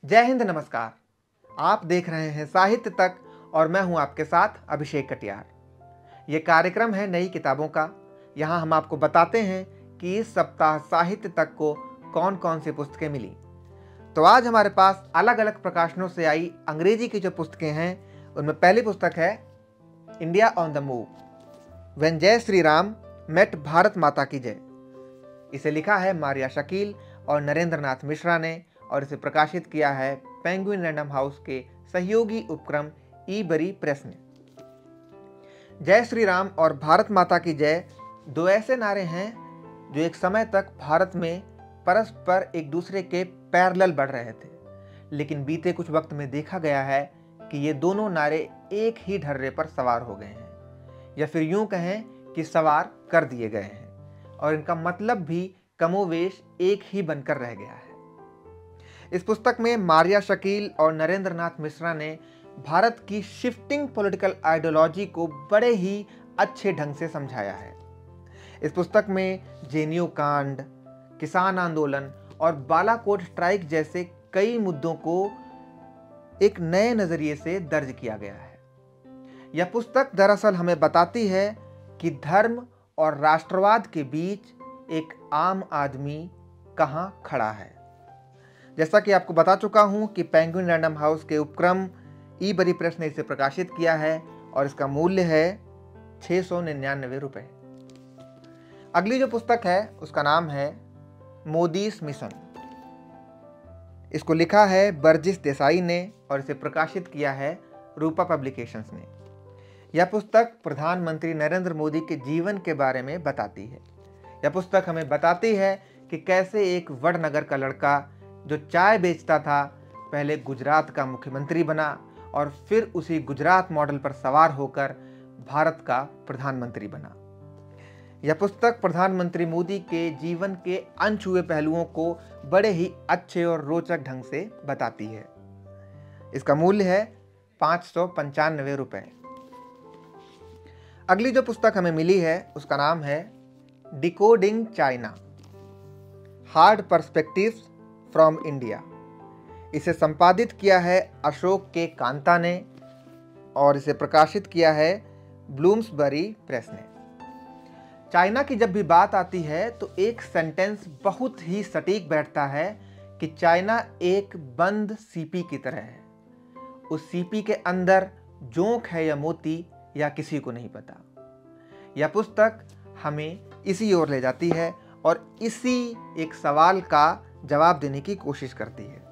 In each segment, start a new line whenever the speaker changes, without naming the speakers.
जय हिंद, नमस्कार। आप देख रहे हैं साहित्य तक और मैं हूं आपके साथ अभिषेक कटियार। ये कार्यक्रम है नई किताबों का। यहाँ हम आपको बताते हैं कि इस सप्ताह साहित्य तक को कौन कौन सी पुस्तकें मिली। तो आज हमारे पास अलग अलग प्रकाशनों से आई अंग्रेजी की जो पुस्तकें हैं उनमें पहली पुस्तक है India on the move, when जय श्री राम मेट भारत माता की जय। इसे लिखा है मारिया शकील और नरेंद्र नाथ मिश्रा ने और इसे प्रकाशित किया है पेंगुइन रैंडम हाउस के सहयोगी उपक्रम ई बरी प्रेस ने। जय श्री राम और भारत माता की जय दो ऐसे नारे हैं जो एक समय तक भारत में परस्पर एक दूसरे के पैरेलल बढ़ रहे थे, लेकिन बीते कुछ वक्त में देखा गया है कि ये दोनों नारे एक ही ढर्रे पर सवार हो गए हैं, या फिर यूं कहें कि सवार कर दिए गए हैं, और इनका मतलब भी कमोवेश एक ही बनकर रह गया है। इस पुस्तक में मारिया शकील और नरेंद्र नाथ मिश्रा ने भारत की शिफ्टिंग पॉलिटिकल आइडियोलॉजी को बड़े ही अच्छे ढंग से समझाया है। इस पुस्तक में जेएनयू कांड, किसान आंदोलन और बालाकोट स्ट्राइक जैसे कई मुद्दों को एक नए नजरिए से दर्ज किया गया है। यह पुस्तक दरअसल हमें बताती है कि धर्म और राष्ट्रवाद के बीच एक आम आदमी कहां खड़ा है। जैसा कि आपको बता चुका हूं कि पेंगुइन रैंडम हाउस के उपक्रम ई बरी प्रेस ने इसे प्रकाशित किया है और इसका मूल्य है 699 रुपए। अगली जो पुस्तक है उसका नाम है मोदीस मिशन। इसको लिखा है बर्जिस देसाई ने और इसे प्रकाशित किया है रूपा पब्लिकेशंस ने। यह पुस्तक प्रधानमंत्री नरेंद्र मोदी के जीवन के बारे में बताती है। यह पुस्तक हमें बताती है कि कैसे एक वडनगर का लड़का जो चाय बेचता था पहले गुजरात का मुख्यमंत्री बना और फिर उसी गुजरात मॉडल पर सवार होकर भारत का प्रधानमंत्री बना। यह पुस्तक प्रधानमंत्री मोदी के जीवन के अनछुए पहलुओं को बड़े ही अच्छे और रोचक ढंग से बताती है। इसका मूल्य है 595 रुपए। अगली जो पुस्तक हमें मिली है उसका नाम है decoding China, hard perspectives from India. इसे संपादित किया है अशोक के कांता ने और इसे प्रकाशित किया है ब्लूम्सबरी प्रेस ने। चाइना की जब भी बात आती है तो एक सेंटेंस बहुत ही सटीक बैठता है कि चाइना एक बंद सीपी की तरह है। उस सीपी के अंदर जोंक है या मोती या किसी को नहीं पता। यह पुस्तक हमें इसी ओर ले जाती है और इसी एक सवाल का जवाब देने की कोशिश करती है।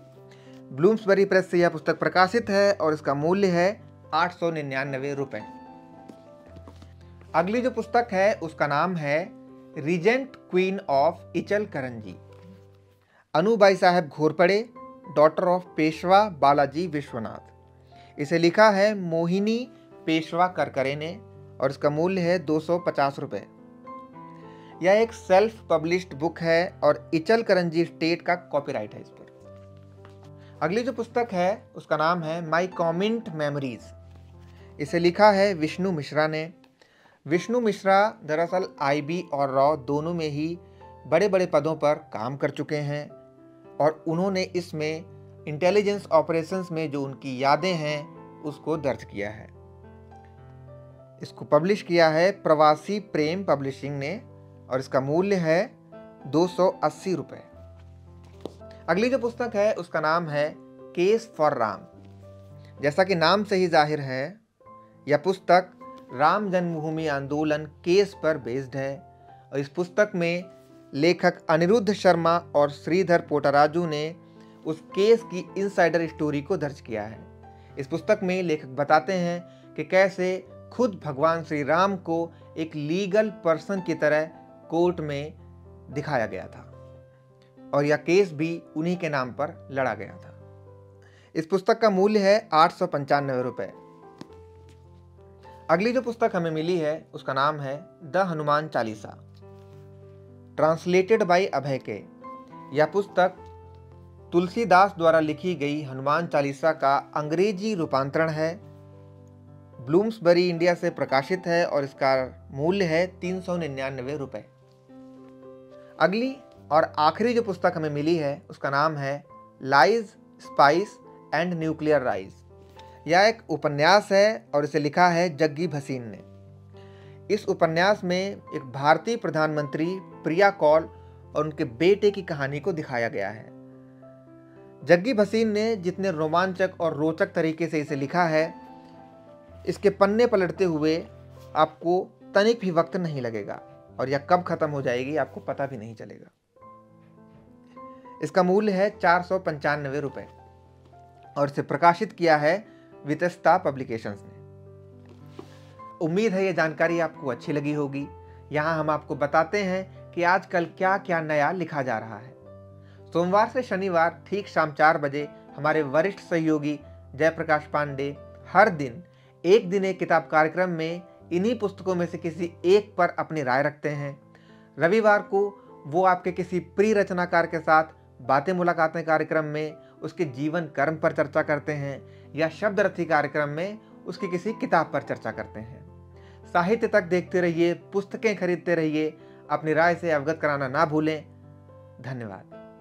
ब्लूम्सबरी प्रेस से यह पुस्तक प्रकाशित है और इसका मूल्य है 899 रुपए। अगली जो पुस्तक है उसका नाम है reagent queen of इचल Karanji, Anubai साहब घोरपड़े, डॉटर ऑफ पेशवा बालाजी विश्वनाथ। इसे लिखा है मोहिनी पेशवा करकरे ने और इसका मूल्य है 250 रुपए। यह एक सेल्फ पब्लिश्ड बुक है और इचल करंजी स्टेट का कॉपीराइट है इस पर। अगली जो पुस्तक है उसका नाम है माई कॉमेंट मेमोरीज। इसे लिखा है विष्णु मिश्रा ने। विष्णु मिश्रा दरअसल आईबी और रॉ दोनों में ही बड़े बड़े पदों पर काम कर चुके हैं और उन्होंने इसमें इंटेलिजेंस ऑपरेशंस में जो उनकी यादें हैं उसको दर्ज किया है। इसको पब्लिश किया है प्रवासी प्रेम पब्लिशिंग ने और इसका मूल्य है 280 रुपए। अगली जो पुस्तक है उसका नाम है केस फॉर राम। जैसा कि नाम से ही जाहिर है यह पुस्तक राम जन्मभूमि आंदोलन केस पर बेस्ड है और इस पुस्तक में लेखक अनिरुद्ध शर्मा और श्रीधर पोटाराजू ने उस केस की इनसाइडर स्टोरी को दर्ज किया है। इस पुस्तक में लेखक बताते हैं कि कैसे खुद भगवान श्री राम को एक लीगल पर्सन की तरह कोर्ट में दिखाया गया था और यह केस भी उन्हीं के नाम पर लड़ा गया था। इस पुस्तक का मूल्य है 895 रुपए। अगली जो पुस्तक हमें मिली है उसका नाम है the Hanuman Chalisa, translated by Abhay K. यह पुस्तक तुलसीदास द्वारा लिखी गई हनुमान चालीसा का अंग्रेजी रूपांतरण है। ब्लूम्सबरी इंडिया से प्रकाशित है और इसका मूल्य है 399 रुपए। अगली और आखिरी जो पुस्तक हमें मिली है उसका नाम है lies spice and nuclear rise. यह एक उपन्यास है और इसे लिखा है जग्गी भसीन ने। इस उपन्यास में एक भारतीय प्रधानमंत्री प्रिया कौल और उनके बेटे की कहानी को दिखाया गया है। जग्गी भसीन ने जितने रोमांचक और रोचक तरीके से इसे लिखा है, इसके पन्ने पलटते हुए आपको तनिक भी वक्त नहीं लगेगा और यह कब खत्म हो जाएगी आपको पता भी नहीं चलेगा। इसका मूल्य है 495 रुपये और इसे प्रकाशित किया है वितस्ता पब्लिकेशंस ने। उम्मीद है ये जानकारी आपको अच्छी लगी होगी। यहाँ हम आपको बताते हैं कि आजकल क्या क्या नया लिखा जा रहा है। सोमवार से शनिवार ठीक शाम 4 बजे हमारे वरिष्ठ सहयोगी जयप्रकाश पांडे हर दिन एक किताब कार्यक्रम में इन्हीं पुस्तकों में से किसी एक पर अपनी राय रखते हैं। रविवार को वो आपके किसी प्रिय रचनाकार के साथ बातें मुलाकातें कार्यक्रम में उसके जीवन कर्म पर चर्चा करते हैं या शब्द रथी कार्यक्रम में उसकी किसी किताब पर चर्चा करते हैं। साहित्य तक देखते रहिए, पुस्तकें खरीदते रहिए, अपनी राय से अवगत कराना ना भूलें। धन्यवाद।